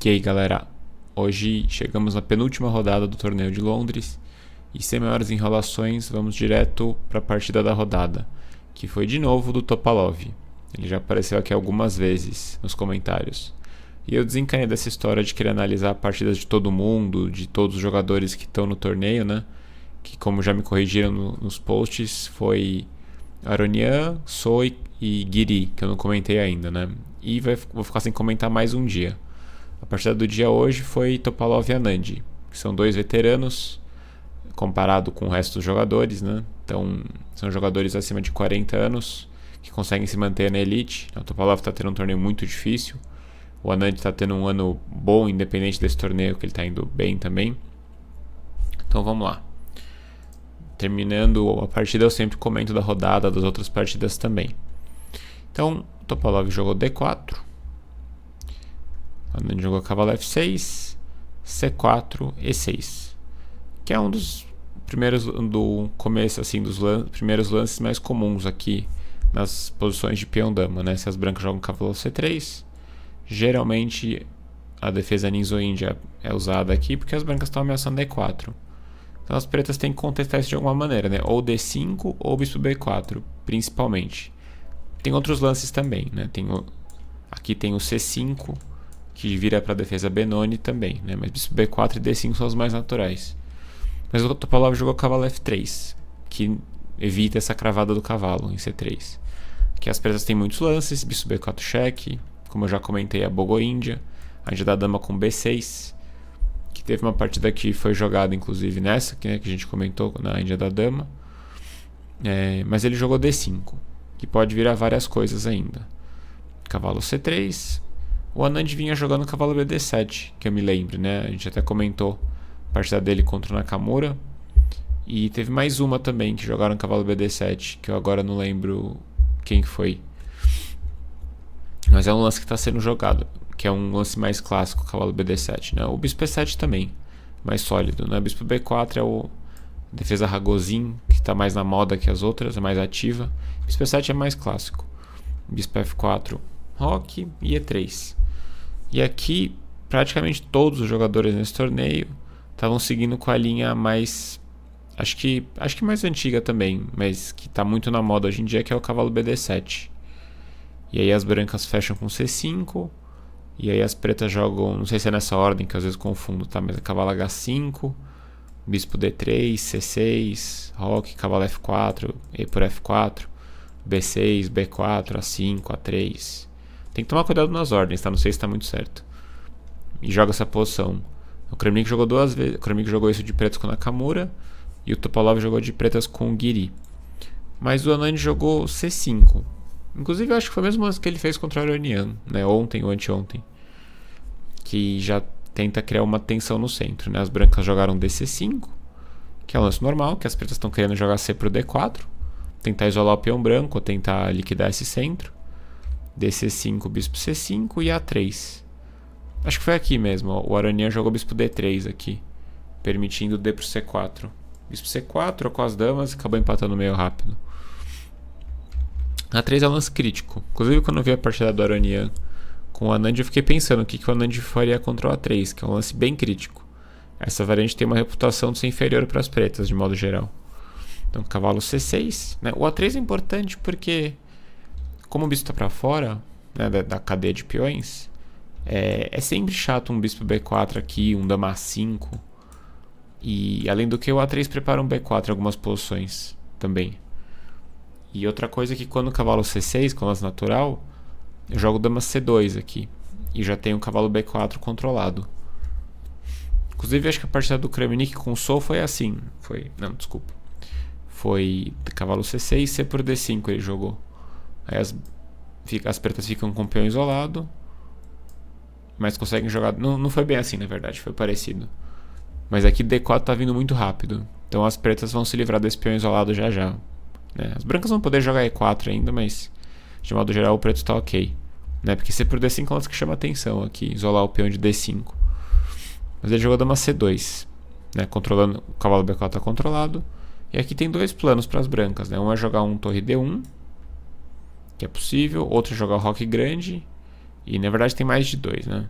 E aí, galera, hoje chegamos na penúltima rodada do torneio de Londres e sem maiores enrolações vamos direto para a partida da rodada, que foi de novo do Topalov. Ele já apareceu aqui algumas vezes nos comentários. E eu desencanei dessa história de querer analisar partidas de todo mundo, de todos os jogadores que estão no torneio, né? Que, como já me corrigiram nos posts, foi Aronian, Soi e Guiri, que eu não comentei ainda, né? E vou ficar sem comentar mais um dia. A partida do dia hoje foi Topalov e Anand, que são dois veteranos comparado com o resto dos jogadores, né? Então, são jogadores acima de 40 anos que conseguem se manter na elite. O Topalov está tendo um torneio muito difícil. O Anand está tendo um ano bom, independente desse torneio, que ele está indo bem também. Então, vamos lá. Terminando a partida, eu sempre comento da rodada, das outras partidas também. Então, o Topalov jogou D4. O Anand jogou cavalo F6, C4, E6. Que é um dos primeiros do começo, assim, dos primeiros lances mais comuns aqui nas posições de peão-dama, né? Se as brancas jogam cavalo C3, geralmente a defesa Ninzo-Índia é usada aqui porque as brancas estão ameaçando D4. Então as pretas têm que contestar isso de alguma maneira, né? Ou D5 ou bispo B4, principalmente. Tem outros lances também, né? Aqui tem o C5, que vira para a defesa Benoni também, né? Mas bispo B4 e D5 são os mais naturais. Mas o Topalov jogou cavalo F3, que evita essa cravada do cavalo em C3. Aqui as pretas têm muitos lances, bispo B4 cheque, como eu já comentei, a Bogo-Índia, a Índia da dama com B6, que teve uma partida que foi jogada inclusive nessa, que a gente comentou na Índia da dama. Mas ele jogou D5, que pode virar várias coisas ainda. Cavalo C3, o Anand vinha jogando cavalo BD7, que eu me lembro, né? A gente até comentou a partida dele contra o Nakamura. E teve mais uma também que jogaram cavalo BD7, que eu agora não lembro quem foi. Mas é um lance que está sendo jogado, que é um lance mais clássico, cavalo BD7, né? O bispo E7 também, mais sólido, né? Bispo B4 é o defesa Ragozin, que está mais na moda que as outras, é mais ativa. Bispo E7 é mais clássico. Bispo F4, roque e E3. E aqui, praticamente todos os jogadores nesse torneio estavam seguindo com a linha mais... Acho que mais antiga também, mas que está muito na moda hoje em dia, que é o cavalo BD7. E aí as brancas fecham com C5. E aí as pretas jogam, não sei se é nessa ordem, que às vezes confundo, tá? Mas é cavalo H5, bispo D3, C6, roque, cavalo F4, E por F4, B6, B4, A5, A3. Tem que tomar cuidado nas ordens, tá? Não sei se tá muito certo. E joga essa posição. O Kramnik jogou duas vezes. O Kramnik jogou isso de pretas com Nakamura. E o Topalov jogou de pretas com o Guiri. Mas o Anand jogou C5. Inclusive eu acho que foi o mesmo lance que ele fez contra o Aronian, né? Ontem ou anteontem. Que já tenta criar uma tensão no centro, né? As brancas jogaram DC5, que é um lance normal, que as pretas estão querendo jogar C pro D4. Tentar isolar o peão branco, ou tentar liquidar esse centro. DC5, bispo C5 e A3. Acho que foi aqui mesmo, ó. O Aronian jogou bispo D3 aqui, permitindo D pro C4. Bispo C4, trocou as damas e acabou empatando meio rápido. A3 é um lance crítico. Inclusive, quando eu vi a partida do Aronian com o Anand, eu fiquei pensando o que o Anand faria contra o A3, que é um lance bem crítico. Essa variante tem uma reputação de ser inferior para as pretas, de modo geral. Então, cavalo C6. Né? O A3 é importante porque, como o bispo está para fora, né, da cadeia de peões, é sempre chato um bispo B4 aqui, um dama A5. E além do que, o A3 prepara um B4 em algumas posições também. E outra coisa é que quando o cavalo C6, com lance natural, eu jogo dama C2 aqui. E já tenho o cavalo B4 controlado. Inclusive, acho que a partida do Kramnik com o Sol foi assim. Foi cavalo C6, C por D5 ele jogou. Aí as pretas ficam com o peão isolado. Mas conseguem jogar... Não foi bem assim, na verdade. Foi parecido. Mas aqui D4 tá vindo muito rápido. Então as pretas vão se livrar desse peão isolado já já. Né? As brancas vão poder jogar E4 ainda, mas de modo geral o preto tá ok. Né? Porque C por D5 é um que chama atenção aqui. Isolar o peão de D5. Mas ele jogou dama C2. Né? Controlando, o cavalo B4 tá controlado. E aqui tem dois planos para as brancas. Né? Um é jogar um torre D1, que é possível. Outro é jogar o roque grande. E na verdade tem mais de dois. Né?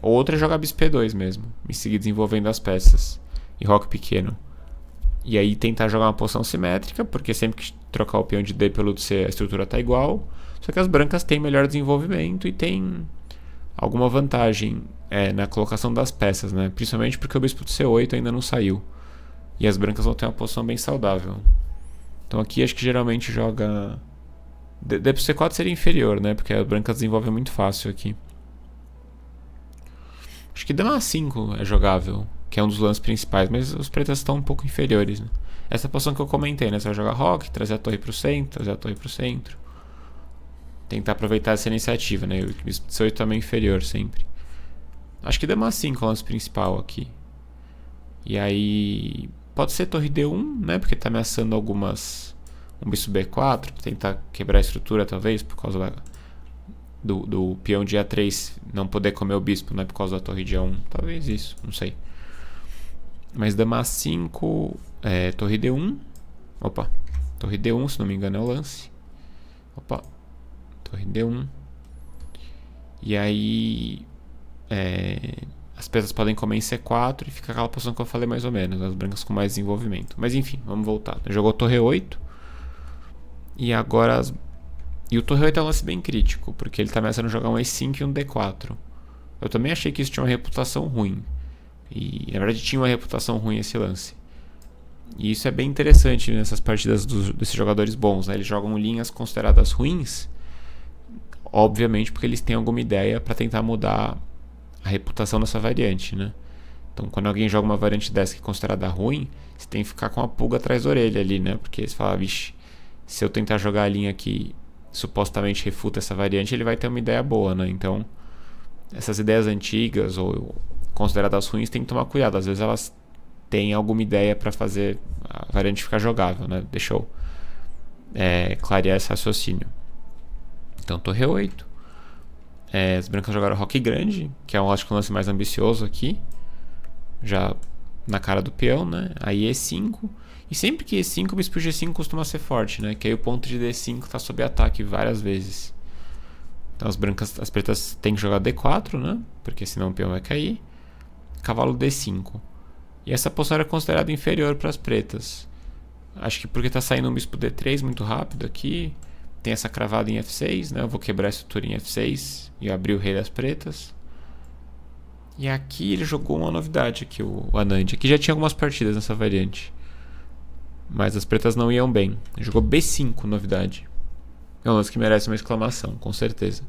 Outra é jogar bispo E2 mesmo, e seguir desenvolvendo as peças. E roque pequeno. E aí tentar jogar uma posição simétrica, porque sempre que trocar o peão de D pelo de C, a estrutura está igual. Só que as brancas têm melhor desenvolvimento e tem alguma vantagem na colocação das peças, né? Principalmente porque o bispo de C8 ainda não saiu. E as brancas vão ter uma posição bem saudável. Então aqui acho que geralmente joga... D pro C4 seria inferior, né? Porque as brancas desenvolvem muito fácil aqui. Acho que dama A5 é jogável, que é um dos lances principais, mas os pretas estão um pouco inferiores, né? Essa posição que eu comentei, né? Você vai jogar roque, trazer a torre pro centro, trazer a torre pro centro. Tentar aproveitar essa iniciativa, né? O bispo de C8 também inferior sempre. Acho que dama A5 é o lance principal aqui. E aí... Pode ser torre D1, né? Porque tá ameaçando algumas... Um bispo B4, tentar quebrar a estrutura talvez, por causa do peão de A3 não poder comer o bispo, né? Por causa da torre de A1. Talvez isso, não sei. Mas dama A5, torre D1. Opa, torre D1, se não me engano é o lance. Opa, torre D1. E aí... as peças podem comer em C4 e fica aquela posição que eu falei mais ou menos, as brancas com mais desenvolvimento. Mas enfim, vamos voltar. Jogou torre 8. E agora... E o torre 8 é um lance bem crítico, porque ele está ameaçando jogar um E5 e um D4. Eu também achei que isso tinha uma reputação ruim. E na verdade tinha uma reputação ruim esse lance. E isso é bem interessante nessas partidas desses jogadores bons, né? Eles jogam linhas consideradas ruins, obviamente porque eles têm alguma ideia para tentar mudar a reputação dessa variante, né? Então quando alguém joga uma variante dessa que é considerada ruim, você tem que ficar com a pulga atrás da orelha ali, né? Porque você fala, vixe, se eu tentar jogar a linha que supostamente refuta essa variante, ele vai ter uma ideia boa, né? Então essas ideias antigas ou consideradas ruins tem que tomar cuidado. Às vezes elas têm alguma ideia para fazer a variante ficar jogável, né? Deixa eu clarear esse raciocínio. Então torre 8. As brancas jogaram roque grande, que é acho que um lance mais ambicioso aqui, já na cara do peão, né? Aí E5. E sempre que E5, o bispo G5 costuma ser forte, né? Que aí o ponto de D5 está sob ataque várias vezes. Então as pretas têm que jogar D4, né? Porque senão o peão vai cair. Cavalo D5. E essa posição era considerada inferior para as pretas. Acho que porque está saindo um bispo D3 muito rápido aqui. Tem essa cravada em F6, né? Eu vou quebrar a estrutura em F6 e abrir o rei das pretas. E aqui ele jogou uma novidade aqui, o Anand. Aqui já tinha algumas partidas nessa variante, mas as pretas não iam bem. Ele jogou B5, novidade. É um lance que merece uma exclamação, com certeza.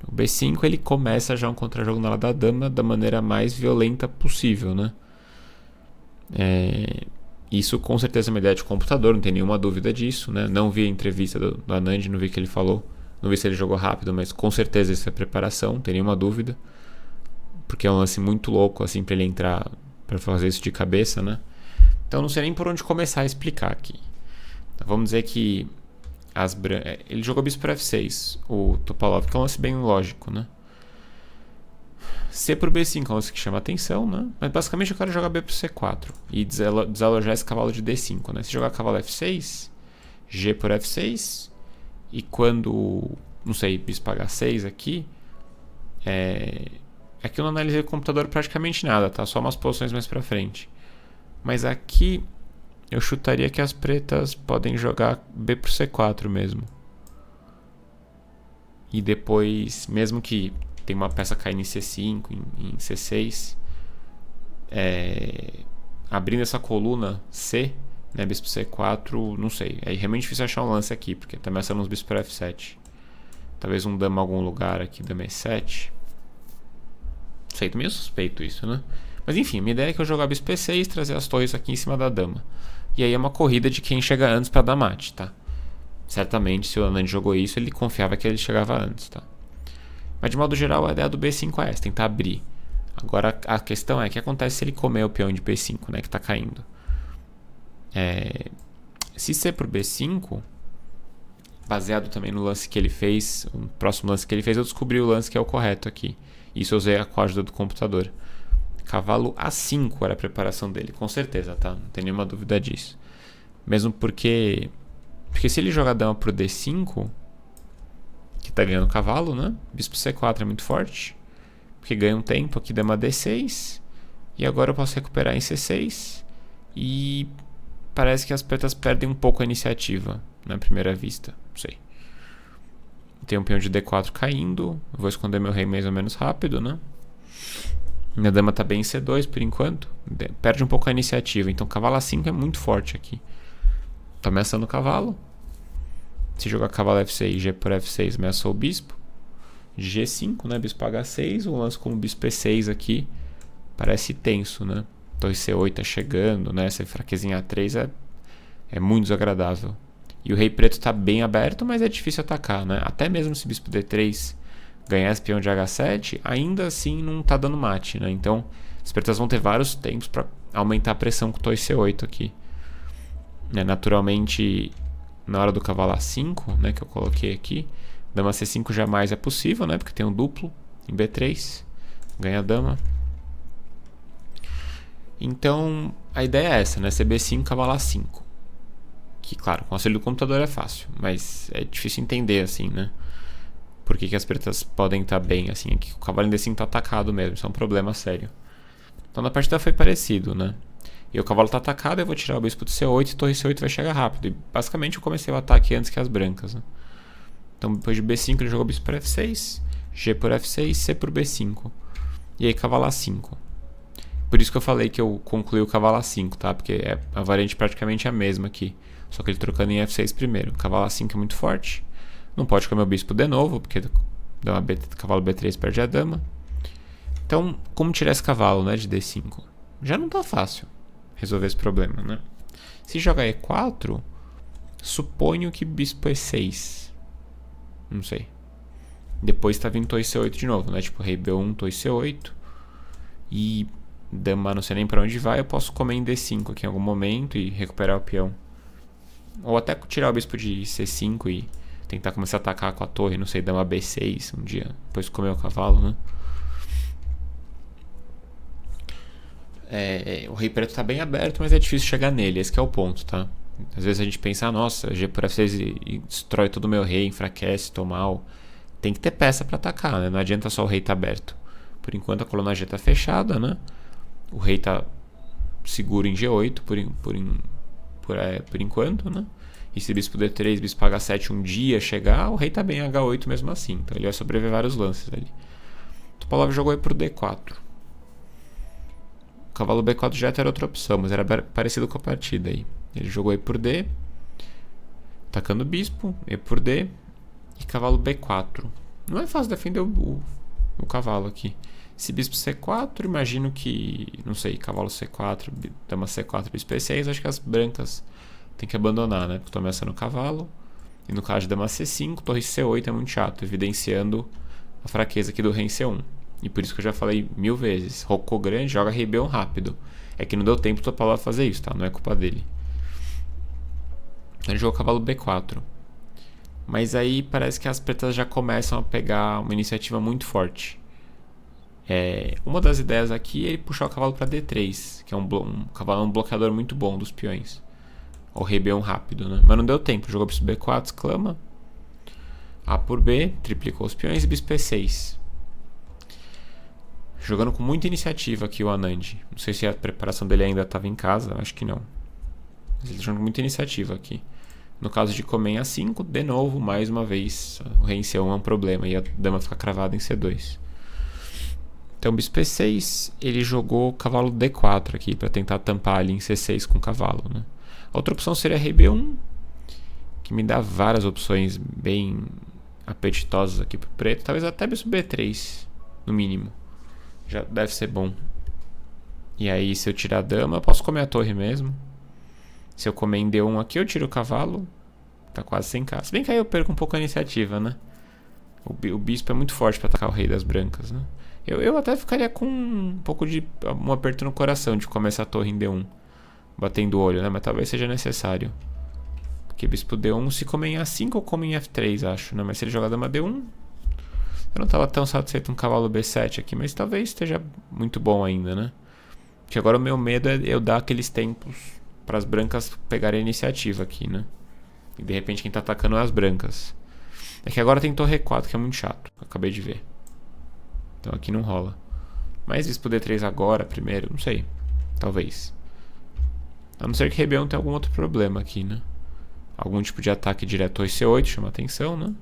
O B5 ele começa já um contra-jogo na ala da dama da maneira mais violenta possível, né? Isso com certeza é uma ideia de computador, não tem nenhuma dúvida disso, né? Não vi a entrevista do Anand, não vi o que ele falou, não vi se ele jogou rápido, mas com certeza isso é preparação, não tem nenhuma dúvida, porque é um lance muito louco assim para ele entrar para fazer isso de cabeça, né? Então não sei nem por onde começar a explicar aqui. Então, vamos dizer que ele jogou bispo por F6, o Topalov, que é um lance bem lógico, né? C por B5 é um lance que chama atenção, né? Mas basicamente eu quero jogar B por C4 e desalojar esse cavalo de D5, né? Se jogar cavalo F6, G por F6, e quando, não sei, bispo H6 aqui, aqui eu não analisei o computador praticamente nada, tá? Só umas posições mais pra frente. Mas aqui eu chutaria que as pretas podem jogar B por C4 mesmo. E depois, mesmo que tem uma peça caindo em C5, em C6, abrindo essa coluna C, né, bispo C4, não sei. É realmente difícil achar um lance aqui, porque tá ameaçando uns bispos por F7. Talvez um dama em algum lugar aqui, dama E7. Não sei, tô meio suspeito isso, né? Mas enfim, minha ideia é que eu jogar bispo E6, trazer as torres aqui em cima da dama. E aí é uma corrida de quem chega antes pra dar mate, tá? Certamente, se o Anand jogou isso, ele confiava que ele chegava antes, tá? Mas de modo geral, a ideia do B5 é essa, tentar abrir. Agora a questão é o que acontece se ele comer o peão de B5, né, que tá caindo. Se C por B5, baseado também no lance que ele fez, o próximo lance que ele fez, eu descobri o lance que é o correto aqui. Isso eu usei com a ajuda do computador. Cavalo A5 era a preparação dele, com certeza, tá? Não tem nenhuma dúvida disso. Mesmo porque se ele jogar dama pro D5, que tá ganhando o cavalo, né? Bispo C4 é muito forte. porque ganha um tempo aqui, dama D6. E agora eu posso recuperar em C6. E parece que as pretas perdem um pouco a iniciativa na primeira vista. Não sei. Tem um peão de D4 caindo. Eu vou esconder meu rei mais ou menos rápido, né? Minha dama tá bem em C2 por enquanto. Perde um pouco a iniciativa. Então cavalo A5 é muito forte aqui. Tô ameaçando o cavalo. Se jogar cavalo F6, G por F6, ameaçou o bispo. G5, né? Bispo H6. O lance com o bispo E6 aqui parece tenso, né? Torre C8 tá chegando, né? Essa fraquezinha A3 é muito desagradável. E o rei preto tá bem aberto, mas é difícil atacar, né? Até mesmo se bispo D3 ganhar esse peão de H7, ainda assim não tá dando mate, né? Então, as pretas vão ter vários tempos para aumentar a pressão com torre C8 aqui. Né? Naturalmente, na hora do cavalo A5, né, que eu coloquei aqui, dama C5 jamais é possível, né? Porque tem um duplo em B3, ganha a dama. Então, a ideia é essa, né? CB5, cavalo A5. Que, claro, com o auxílio do computador é fácil, mas é difícil entender, assim, né? Por que as pretas podem estar bem, assim. Aqui o cavalo em D5 tá atacado mesmo, isso é um problema sério. Então, na partida foi parecido, né? E o cavalo tá atacado, eu vou tirar o bispo de C8 e torre C8 vai chegar rápido. E, basicamente, eu comecei o ataque antes que as brancas, né? Então, depois de B5, ele jogou bispo por F6, G por F6, C por B5. E aí, cavalo A5. Por isso que eu falei que eu concluí o cavalo A5, tá? Porque a variante praticamente é a mesma aqui. Só que ele trocando em F6 primeiro. O cavalo A5 é muito forte. Não pode comer o bispo de novo, porque cavalo B3 perde a dama. Então, como tirar esse cavalo, né, de D5? Já não tá fácil resolver esse problema, né? Se jogar E4, suponho que bispo E6. Não sei. Depois tá vindo torre C8 de novo, né? Tipo, rei B1, torre C8. E dama não sei nem pra onde vai. Eu posso comer em D5 aqui em algum momento e recuperar o peão. Ou até tirar o bispo de C5 e tentar começar a atacar com a torre, não sei, dama B6 um dia, depois comer o cavalo, né? O rei preto tá bem aberto, mas é difícil chegar nele, esse que é o ponto, tá? Às vezes a gente pensa, nossa, G por F6 e destrói todo o meu rei, enfraquece, tô mal. Tem que ter peça pra atacar, né? Não adianta só o rei tá aberto. Por enquanto a coluna G tá fechada, né? O rei tá seguro em G8 por enquanto, né? E se bispo D3, bispo H7 um dia chegar, o rei tá bem em H8 mesmo assim. Então ele vai sobreviver vários lances ali. Topalov jogou aí por D4. O cavalo B4 já era outra opção, mas era parecido com a partida aí. Ele jogou aí por D, atacando o bispo, E por D e cavalo B4. Não é fácil defender o cavalo aqui. Se bispo C4, imagino que, não sei, cavalo C4, dama C4, bispo E6, acho que as brancas tem que abandonar, né? Porque estou ameaçando o cavalo. E no caso de dama C5, torre C8 é muito chato, evidenciando a fraqueza aqui do rei em C1. E por isso que eu já falei 1000 vezes. Rocou grande, joga rei B1 rápido. É que não deu tempo do Topalov fazer isso, tá? Não é culpa dele. Ele jogou cavalo B4. Mas aí parece que as pretas já começam a pegar uma iniciativa muito forte. Uma das ideias aqui é ele puxar o cavalo para D3, que é um bloqueador muito bom dos peões. O rei B1 rápido, né? Mas não deu tempo. Jogou bispo B4, exclama. A por B, triplicou os peões e bispo E6. Jogando com muita iniciativa aqui o Anand. Não sei se a preparação dele ainda estava em casa, acho que não. Mas ele jogando com muita iniciativa aqui. No caso de comer em A5, de novo, mais uma vez, o rei em C1 é um problema e a dama fica cravada em C2. Então, bispo E6, ele jogou cavalo D4 aqui para tentar tampar ali em C6 com o cavalo, né? A outra opção seria rei B1, que me dá várias opções bem apetitosas aqui pro preto. Talvez até bispo B3, no mínimo. Já deve ser bom. E aí, se eu tirar a dama, eu posso comer a torre mesmo. Se eu comer em D1 aqui, eu tiro o cavalo. Tá quase sem casa. Se bem que aí eu perco um pouco a iniciativa, né? O bispo é muito forte para atacar o rei das brancas, né? Eu até ficaria com um pouco de um aperto no coração de começar a torre em D1. Batendo o olho, né? Mas talvez seja necessário. Porque bispo D1, se comer em A5 ou come em F3, acho, né? Mas se ele jogar dama D1... Eu não estava tão satisfeito com cavalo B7 aqui, mas talvez esteja muito bom ainda, né? Porque agora o meu medo é eu dar aqueles tempos para as brancas pegarem a iniciativa aqui, né? E de repente quem tá atacando é as brancas. É que agora tem torre E4, que é muito chato. Acabei de ver. Então aqui não rola. Mas bispo D3 agora, primeiro, não sei. Talvez. A não ser que Rebelião tenha algum outro problema aqui, né? Algum tipo de ataque direto torre C8 chama atenção, né?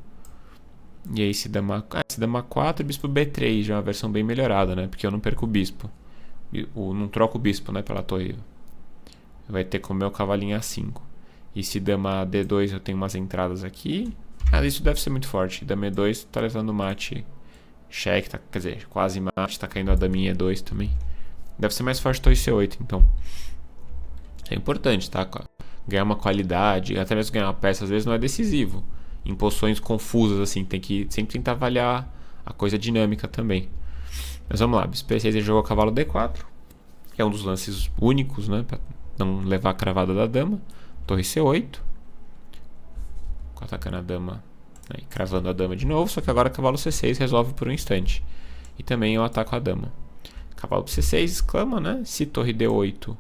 E aí se dama 4 e bispo B3, já é uma versão bem melhorada, né? Porque eu não perco o bispo. Não troco o bispo, né, pela torre. Vai ter como meu cavalinho A5. E se dama D2 eu tenho umas entradas aqui. Isso deve ser muito forte. Dama E2 tá levando mate. Cheque, quer dizer, quase mate. Tá caindo a daminha E2 também. Deve ser mais forte torre C8, então. É importante, tá? Ganhar uma qualidade, até mesmo ganhar uma peça, às vezes não é decisivo. Em posições confusas, assim, tem que sempre tentar avaliar a coisa dinâmica também. Mas vamos lá, bispo E6 ele jogou cavalo D4, que é um dos lances únicos, né? Pra não levar a cravada da dama. Torre C8. Atacando a dama, né, e cravando a dama de novo, só que agora cavalo C6 resolve por um instante. E também eu ataco a dama. Cavalo C6 exclama, né? Se torre D8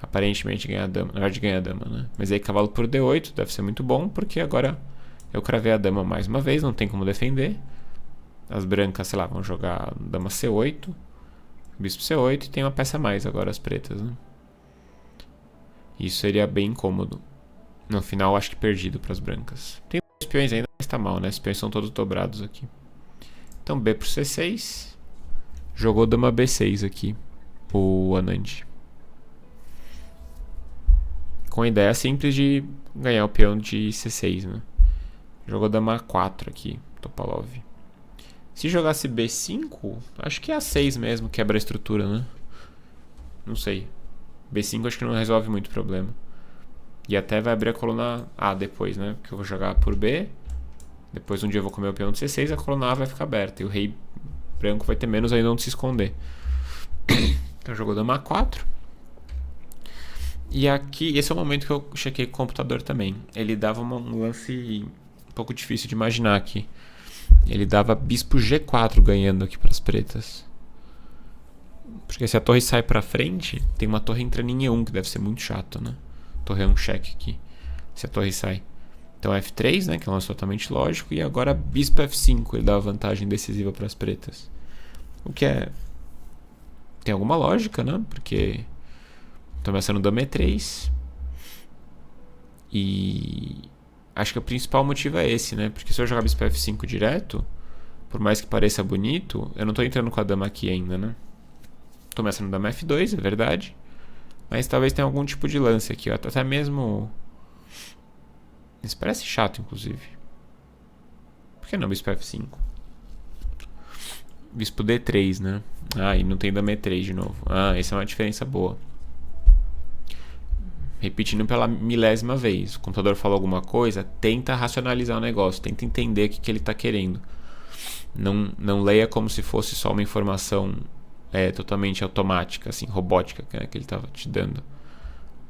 aparentemente ganha a dama, na verdade ganha a dama, né? Mas aí cavalo por D8 deve ser muito bom, porque agora eu cravei a dama mais uma vez, não tem como defender. As brancas, sei lá, vão jogar dama C8, bispo C8 e tem uma peça a mais agora as pretas, né? Isso seria bem incômodo. No final acho que perdido para as brancas. Tem dois peões ainda, mas tá mal, né? Os peões são todos dobrados aqui. Então B pro C6. Jogou dama B6 aqui, o Anand. Com a ideia simples de ganhar o peão de C6, né? Jogou dama A4 aqui, Topalov. Se jogasse B5, acho que é A6 mesmo, quebra a estrutura, né? Não sei. B5 acho que não resolve muito problema. E até vai abrir a coluna A depois, né? Porque eu vou jogar por B. Depois um dia eu vou comer o peão de C6, a coluna A vai ficar aberta. E o rei branco vai ter menos ainda onde se esconder. Então jogou dama A4. E aqui, esse é o momento que eu chequei com o computador também. Ele dava um lance um pouco difícil de imaginar aqui. Ele dava bispo G4 ganhando aqui para as pretas. Porque se a torre sai para frente, tem uma torre entrando em E1, que deve ser muito chato, né? Torre é um cheque aqui, se a torre sai. Então F3, né, que é um lance totalmente lógico. E agora bispo F5, ele dá vantagem decisiva para as pretas. O que é... tem alguma lógica, né? Porque... tô ameaçando dama E3. E... acho que o principal motivo é esse, né? Porque se eu jogar bispo F5 direto, por mais que pareça bonito, eu não tô entrando com a dama aqui ainda, né? Tô ameaçando dama F2, é verdade. Mas talvez tenha algum tipo de lance aqui, ó. Até mesmo... isso parece chato, inclusive. Por que não bispo F5? Bispo D3, né? Ah, e não tem dama E3 de novo. Ah, essa é uma diferença boa. Repetindo pela milésima vez. O computador falou alguma coisa, tenta racionalizar o negócio, tenta entender o que ele está querendo. Não leia como se fosse só uma informação totalmente automática, assim, robótica, né, que ele estava te dando.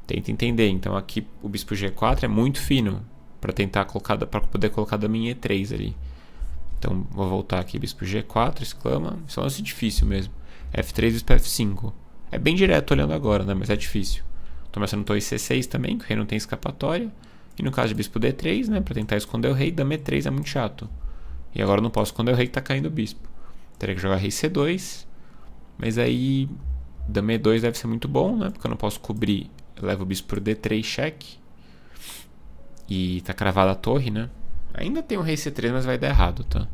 Tenta entender. Então aqui o bispo G4 é muito fino para tentar colocar, para poder colocar da minha E3 ali. Então vou voltar aqui, bispo G4, exclama. Isso é um lance difícil mesmo. F3, bispo F5. É bem direto olhando agora, né, mas é difícil. Tô ameaçando torre C6 também, que o rei não tem escapatória. E no caso de bispo D3, né, para tentar esconder o rei, dama E3 é muito chato. E agora eu não posso esconder o rei que tá caindo o bispo. Teria que jogar rei C2. Mas aí dama E2 deve ser muito bom, né, porque eu não posso cobrir. Eu levo o bispo por D3, cheque. E tá cravada a torre, né. Ainda tem o rei C3, mas vai dar errado, tá?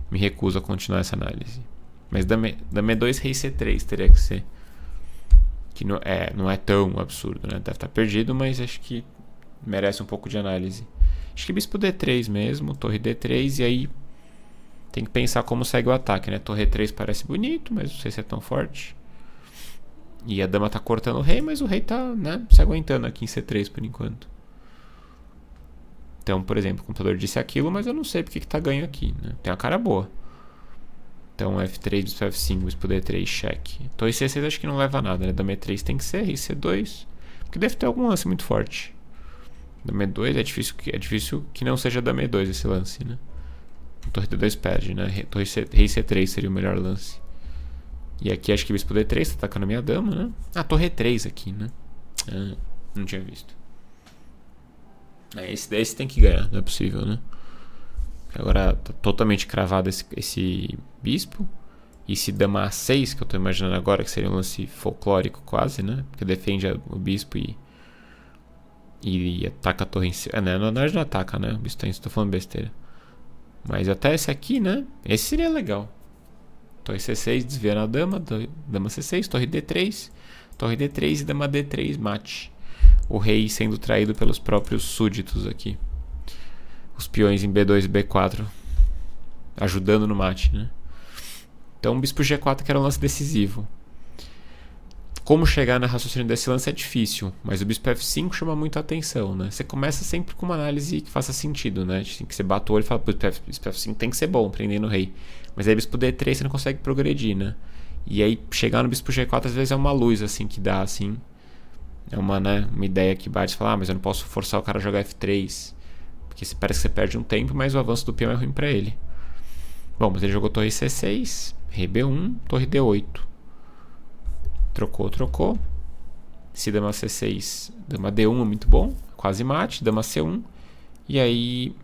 Me recuso a continuar essa análise. Mas dama E2, rei C3 teria que ser. Que não é tão absurdo, né? Deve estar perdido, mas acho que merece um pouco de análise. Acho que bispo D3 mesmo, torre D3, e aí tem que pensar como segue o ataque, né? Torre E3 parece bonito, mas não sei se é tão forte. E a dama tá cortando o rei, mas o rei tá, né, se aguentando aqui em C3 por enquanto. Então, por exemplo, o computador disse aquilo, mas eu não sei porque que tá ganho aqui, né? Tem uma cara boa. Então F3, bispo F5, bispo D3, cheque. Torre C6 acho que não leva a nada, né? Dama E3 tem que ser, rei C2. Porque deve ter algum lance muito forte. Dama E2 é difícil que não seja dama E2 esse lance, né? Torre D2 perde, né? Rei C3 seria o melhor lance. E aqui acho que bispo D3 tá atacando a minha dama, né? Ah, torre E3 aqui, né? Ah, não tinha visto. Esse tem que ganhar, não é possível, né? Agora tá totalmente cravado esse bispo. E se dama A6, que eu tô imaginando agora, que seria um lance folclórico quase, né? Porque defende o bispo e ataca a torre em cima. Né? Na verdade não ataca, né? O bispo tô falando besteira. Mas até esse aqui, né? Esse seria legal. Torre C6, desviando a dama. Dama C6, torre D3. Torre D3 e dama D3, mate. O rei sendo traído pelos próprios súditos aqui. Os peões em B2 e B4 ajudando no mate, né? Então, o bispo G4 que era um lance decisivo. Como chegar na raciocínio desse lance é difícil, mas o bispo F5 chama muito a atenção, né? Você começa sempre com uma análise que faça sentido, né? Tem que você bate o olho e fala, bispo F5 tem que ser bom, prendendo o rei. Mas aí bispo D3 você não consegue progredir, né? E aí chegar no bispo G4 às vezes é uma luz, assim, que dá, assim. É uma, né, uma ideia que bate e fala, mas eu não posso forçar o cara a jogar F3. Porque parece que você perde um tempo, mas o avanço do peão é ruim pra ele. Bom, mas ele jogou torre C6, rei B1, torre D8. Trocou. Se dama C6, dama D1 é muito bom, quase mate, dama C1. E aí,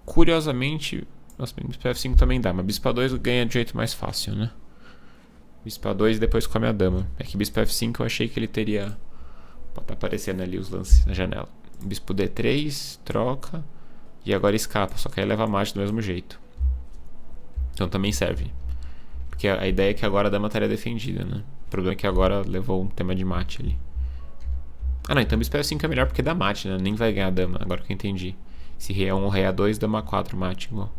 curiosamente, nossa, bispo F5 também dá, mas bispo A2 ganha de jeito mais fácil, né? Bispo A2 e depois come a dama. É que bispo F5 eu achei que ele teria... Pode estar aparecendo ali os lances na janela. Bispo D3, troca. E agora escapa, só que aí leva mate do mesmo jeito. Então também serve. Porque a ideia é que agora a dama estaria defendida, né? O problema é que agora levou um tema de mate ali. Ah não, então bispo F5 é melhor porque dá mate, né? Nem vai ganhar a dama, agora que eu entendi. Se rei A1 ou rei A2, dama A4 mate igual.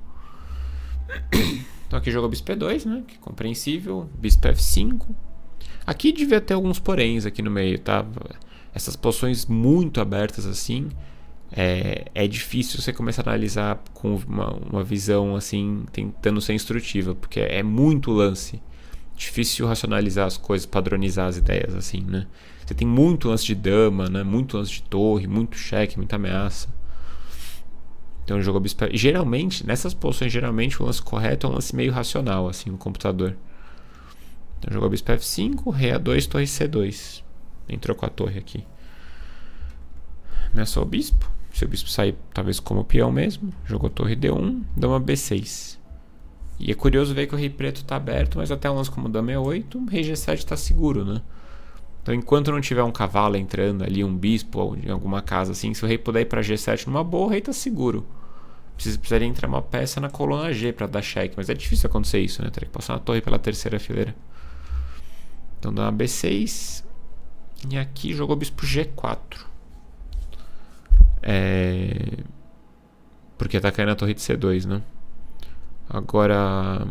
Então aqui jogou bispo E2, né? Que é compreensível. Bispo F5. Aqui devia ter alguns poréns aqui no meio, tá? Essas posições muito abertas assim, é difícil você começar a analisar com uma visão assim, tentando ser instrutiva, porque é muito lance. Difícil racionalizar as coisas, padronizar as ideias assim, né? Você tem muito lance de dama, né? Muito lance de torre, muito cheque, muita ameaça. Então jogou bispo. E geralmente, nessas posições, geralmente o lance correto é um lance meio racional, assim, no computador. Então jogou bispo F5, rei A2, torre C2. Entrou com a torre aqui. Ameaçou o bispo. Se o bispo sair, talvez como peão mesmo. Jogou torre D1, dama B6. E é curioso ver que o rei preto está aberto, mas até um lance como dama E8, o rei G7 está seguro, né? Então enquanto não tiver um cavalo entrando ali, um bispo ou em alguma casa assim, se o rei puder ir para G7 numa boa, o rei está seguro. Precisaria entrar uma peça na coluna G para dar cheque, mas é difícil acontecer isso, né? Teria que passar uma torre pela terceira fileira. Então dama B6. E aqui jogou bispo G4. Porque tá caindo a torre de C2, né? Agora,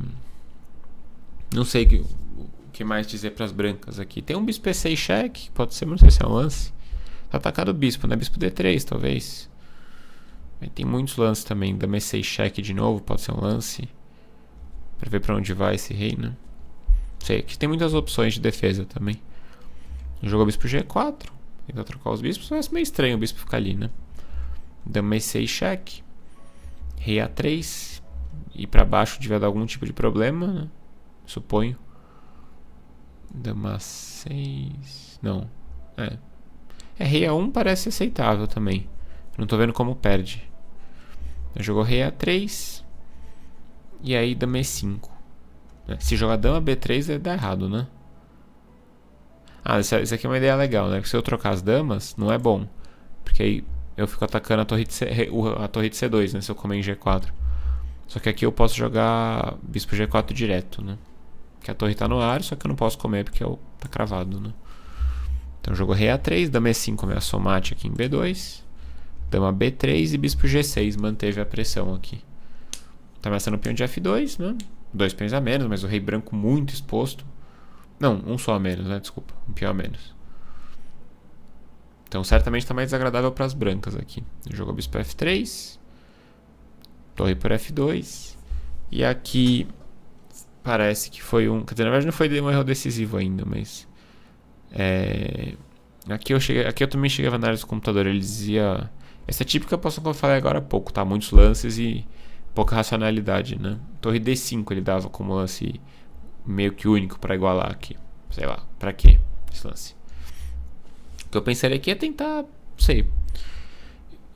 não sei o que mais dizer para as brancas aqui. Tem um bispo E6 cheque, pode ser, mas não sei se é um lance. Tá atacado o bispo, né? Bispo D3, talvez. Tem muitos lances também. Dama E6 cheque de novo, pode ser um lance. Pra ver pra onde vai esse rei, né? Não sei, aqui tem muitas opções de defesa também. Jogou bispo G4. Tentar trocar os bispos, parece meio estranho o bispo ficar ali, né? Dama E6 cheque. Rei A3. E pra baixo devia dar algum tipo de problema, né? Suponho. Dama 6. Não. Rei A1 parece aceitável também. Não tô vendo como perde. Jogou rei A3. E aí dama E5. Se jogar dama B3 dá errado, né? Isso aqui é uma ideia legal, né? Porque se eu trocar as damas, não é bom. Porque aí eu fico atacando a torre de C2, né? Se eu comer em G4. Só que aqui eu posso jogar bispo G4 direto, né? Que a torre tá no ar, só que eu não posso comer porque tá cravado, né? Então jogou rei A3, dama E5 ameaçou mate aqui em B2. Dama B3 e bispo G6 manteve a pressão aqui. Tá ameaçando o peão de F2, né? 2 peões a menos, mas o rei branco muito exposto. Não, um só a menos, né? Desculpa, um peão a menos. Então certamente tá mais desagradável para as brancas aqui. Jogou bispo F3. Torre por F2. E aqui parece que foi um... Quer dizer, na verdade não foi um erro decisivo ainda, mas... Aqui eu também cheguei a análise do computador. Ele dizia... Essa é típica posição que eu falei agora há pouco, tá? Muitos lances e pouca racionalidade, né? Torre D5 ele dava como lance meio que único para igualar aqui. Sei lá, pra quê esse lance? O que eu pensaria aqui é tentar, não sei,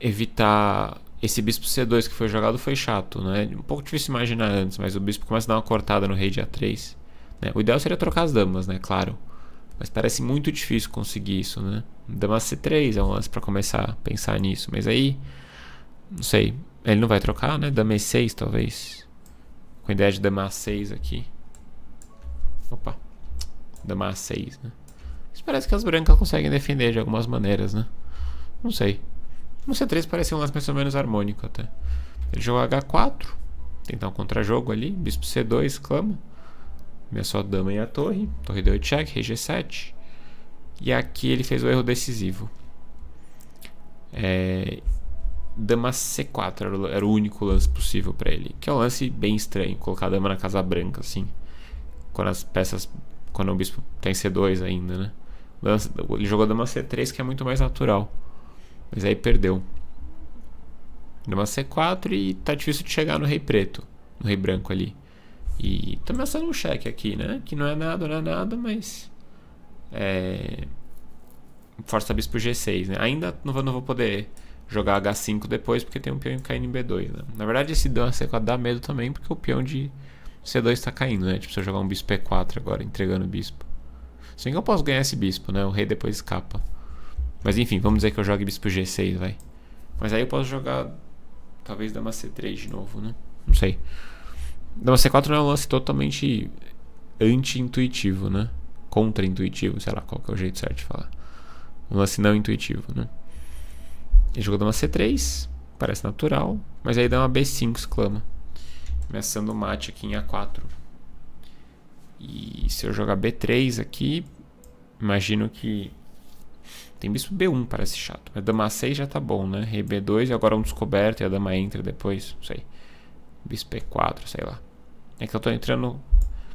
evitar esse bispo C2 que foi jogado foi chato, né? Um pouco difícil imaginar antes, mas o bispo começa a dar uma cortada no rei de A3. Né? O ideal seria trocar as damas, né? Claro. Mas parece muito difícil conseguir isso, né? Dama C3 é um lance para começar a pensar nisso. Mas aí, não sei. Ele não vai trocar, né? Dama E6, talvez. Com a ideia de dama A6 aqui. Opa. Dama A6, né? Mas parece que as brancas conseguem defender de algumas maneiras, né? Não sei. No C3 parece um lance mais ou menos harmônico até. Ele jogou H4. Tentar um contra-jogo ali. Bispo C2, clama. Ameaçou a dama e a torre. Torre deu check, rei G7. E aqui ele fez o erro decisivo. Dama C4 era o único lance possível para ele. Que é um lance bem estranho. Colocar a dama na casa branca, assim. Quando as peças... Quando o bispo tem C2 ainda, né? Ele jogou dama C3, que é muito mais natural. Mas aí perdeu. Dama C4 e tá difícil de chegar no rei preto. No rei branco ali. E tô ameaçando um cheque aqui, né? Que não é nada, mas... Força bispo G6, né? Ainda não vou poder jogar H5 depois, porque tem um peão caindo em B2, né? Na verdade, esse dama C4 dá medo também, porque o peão de C2 tá caindo, né? Tipo, se eu jogar um bispo E4 agora, entregando o bispo. Se bem que eu posso ganhar esse bispo, né? O rei depois escapa. Mas enfim, vamos dizer que eu jogue bispo G6, vai. Mas aí eu posso jogar... Talvez dama C3 de novo, né? Não sei. Dama C4 não é um lance totalmente anti-intuitivo, né? Contra-intuitivo, sei lá qual que é o jeito certo de falar. Um lance não intuitivo, né? Ele jogou dama C3, parece natural, mas aí dama B5 exclama. Ameaçando o mate aqui em A4. E se eu jogar B3 aqui, imagino que... Tem bispo B1, parece chato. Mas dama A6 já tá bom, né? Rei B2 e agora um descoberto e a dama entra depois, não sei. Bispo E4, sei lá. É que eu tô entrando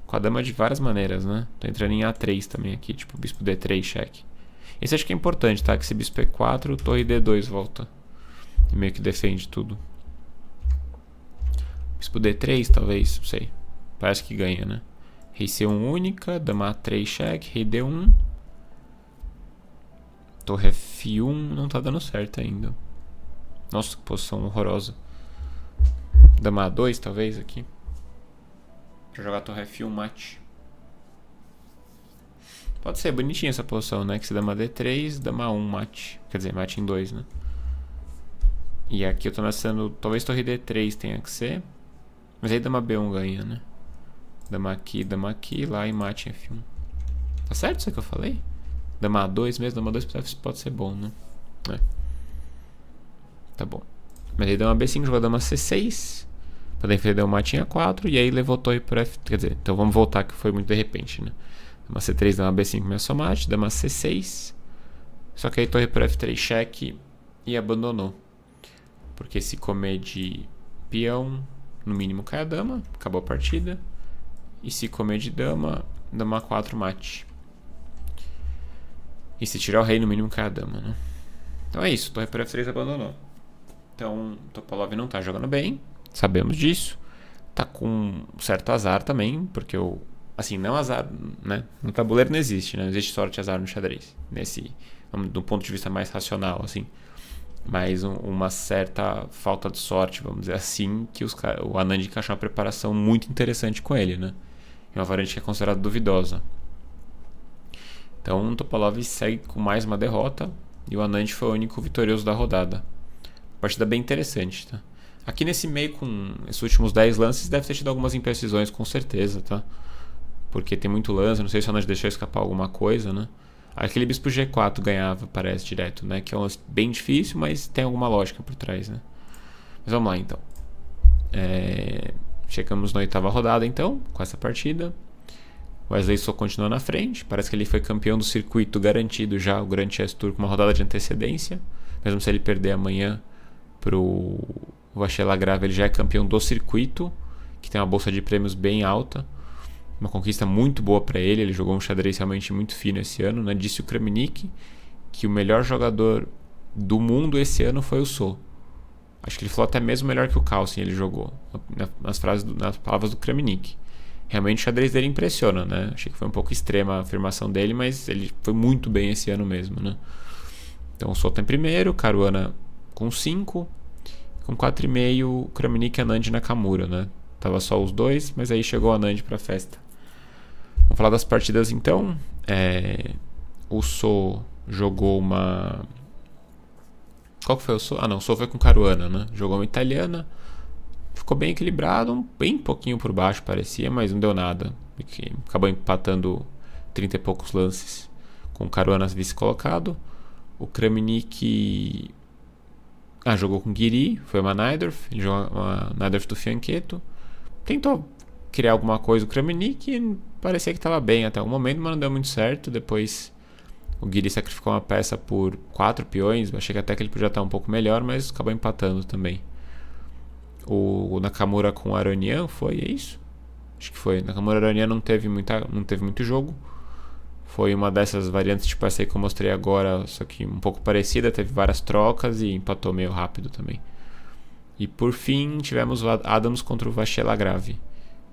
com a dama de várias maneiras, né? Tô entrando em A3 também aqui, tipo bispo D3, cheque. Esse acho que é importante, tá? Que esse bispo E4, torre D2 volta. E meio que defende tudo. Bispo D3, talvez, não sei. Parece que ganha, né? Rei C1 única, dama A3, cheque, rei D1. Torre F1 não tá dando certo ainda. Nossa, que posição horrorosa. Dama A2, talvez, aqui. Pra jogar torre F1 mate. Pode ser bonitinha essa posição, né? Que se dama D3, dama 1 mate. Quer dizer, mate em 2, né? E aqui eu tô ameaçando... Talvez torre D3 tenha que ser. Mas aí dama B1 ganha, né? Dama aqui, lá e mate em F1. Tá certo isso que eu falei? Dama A2 mesmo, dama 2 pode ser bom, né? Tá bom. Mas aí dama B5, jogou dama C6. Pra defender o mate em A4. E aí levou torre por F... Quer dizer, então vamos voltar que foi muito de repente, né? Dama C3, dama B5, ameaçou mate. Dama C6. Só que aí torre por F3, cheque. E abandonou. Porque se comer de peão, no mínimo cai a dama. Acabou a partida. E se comer de dama, dama A4 mate. E se tirar o rei, no mínimo cai a dama, né? Então é isso, torre por F3 abandonou. Então, Topalov não tá jogando bem, sabemos disso. Tá com um certo azar também, porque o... Assim, não azar, né? No tabuleiro não existe, né? Não existe sorte e azar no xadrez. Do ponto de vista mais racional, assim. Mas uma certa falta de sorte, vamos dizer assim, que o Anand encaixou uma preparação muito interessante com ele, né? É uma variante que é considerada duvidosa. Então o Topalov segue com mais uma derrota e o Anand foi o único vitorioso da rodada. Partida bem interessante, tá? Aqui nesse meio, com esses últimos 10 lances, deve ter tido algumas imprecisões, com certeza, tá? Porque tem muito lance, não sei se o Anand deixou escapar alguma coisa, né? Aquele bispo G4 ganhava, parece, direto, né? Que é um lance bem difícil, mas tem alguma lógica por trás, né? Mas vamos lá, então. Chegamos na 8ª rodada, então, com essa partida. O Wesley só continua na frente. Parece que ele foi campeão do circuito garantido já, o Grand Chess Tour, com uma rodada de antecedência. Mesmo se ele perder amanhã pro Vachel Lagrave, ele já é campeão do circuito, que tem uma bolsa de prêmios bem alta. Uma conquista muito boa para ele. Ele jogou um xadrez realmente muito fino esse ano, né? Disse o Kramnik que o melhor jogador do mundo esse ano foi o So. Acho que ele falou até mesmo melhor que o Carlsen, ele jogou. Nas palavras do Kramnik. Realmente o xadrez dele impressiona, né? Achei que foi um pouco extrema a afirmação dele, mas ele foi muito bem esse ano mesmo, né? Então o So tá em primeiro, Caruana com 5, Com 4,5, Kramnik, Anand e Nakamura, né? Tava só os dois, mas aí chegou a Anand pra festa. Vamos falar das partidas então. O So jogou uma... Qual que foi o So? Ah não, o So foi com Caruana, né? Jogou uma italiana. Ficou bem equilibrado, bem pouquinho por baixo parecia, mas não deu nada. Acabou empatando 30 e poucos lances com o Caruana vice-colocado. O Kramnik jogou com Guiri, foi uma Najdorf, ele jogou uma Najdorf do Fianchetto. Tentou criar alguma coisa o Kramnik, parecia que estava bem até o momento, mas não deu muito certo. Depois o Guiri sacrificou uma peça por 4 peões, achei que até que ele podia estar um pouco melhor, mas acabou empatando também. O Nakamura com o Aronian foi isso? Acho que foi. Nakamura Aronian não teve muito jogo. Foi uma dessas variantes tipo essa aí que eu mostrei agora, só que um pouco parecida, teve várias trocas e empatou meio rápido também. E por fim tivemos o Adams contra o Vachier-Lagrave.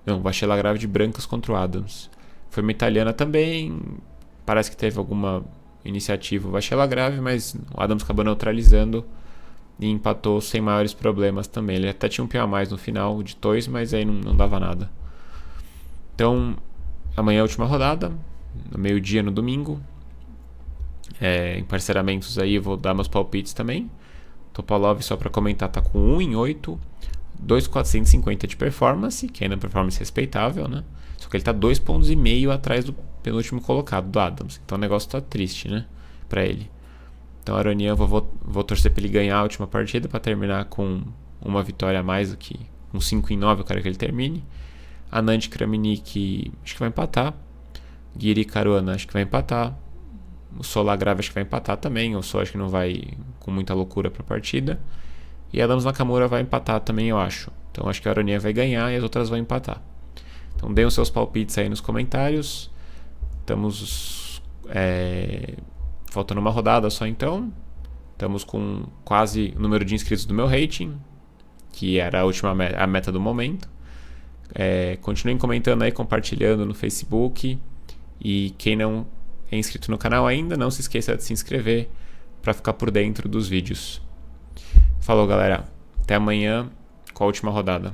Não, o Vachier-Lagrave de brancas contra o Adams. Foi uma italiana também, parece que teve alguma iniciativa o Vachier-Lagrave, mas o Adams acabou neutralizando e empatou sem maiores problemas também. Ele até tinha um peão a mais no final de tois, mas aí não dava nada. Então, amanhã é a última rodada, no meio-dia no domingo. Em parceramentos aí eu vou dar meus palpites também. Topalov, só para comentar, tá com 1/8, 2,450 de performance, que ainda é uma performance respeitável, né? Só que ele tá 2,5 pontos atrás do penúltimo colocado, do Adams. Então o negócio tá triste, né? Pra ele. Então, Aronian, vou torcer para ele ganhar a última partida para terminar com uma vitória a mais do que um 5/9, eu quero que ele termine. Anand Kramnik, acho que vai empatar. Guiri Caruana, acho que vai empatar. O Solagrave, acho que vai empatar também. O Sol, acho que não vai com muita loucura para a partida. E Adams Nakamura vai empatar também, eu acho. Então, acho que a Aronian vai ganhar e as outras vão empatar. Então, deem os seus palpites aí nos comentários. Estamos... faltando uma rodada só então. Estamos com quase o número de inscritos do meu rating, que era a meta do momento. Continuem comentando aí, compartilhando no Facebook. E quem não é inscrito no canal ainda, não se esqueça de se inscrever para ficar por dentro dos vídeos. Falou, galera. Até amanhã com a última rodada.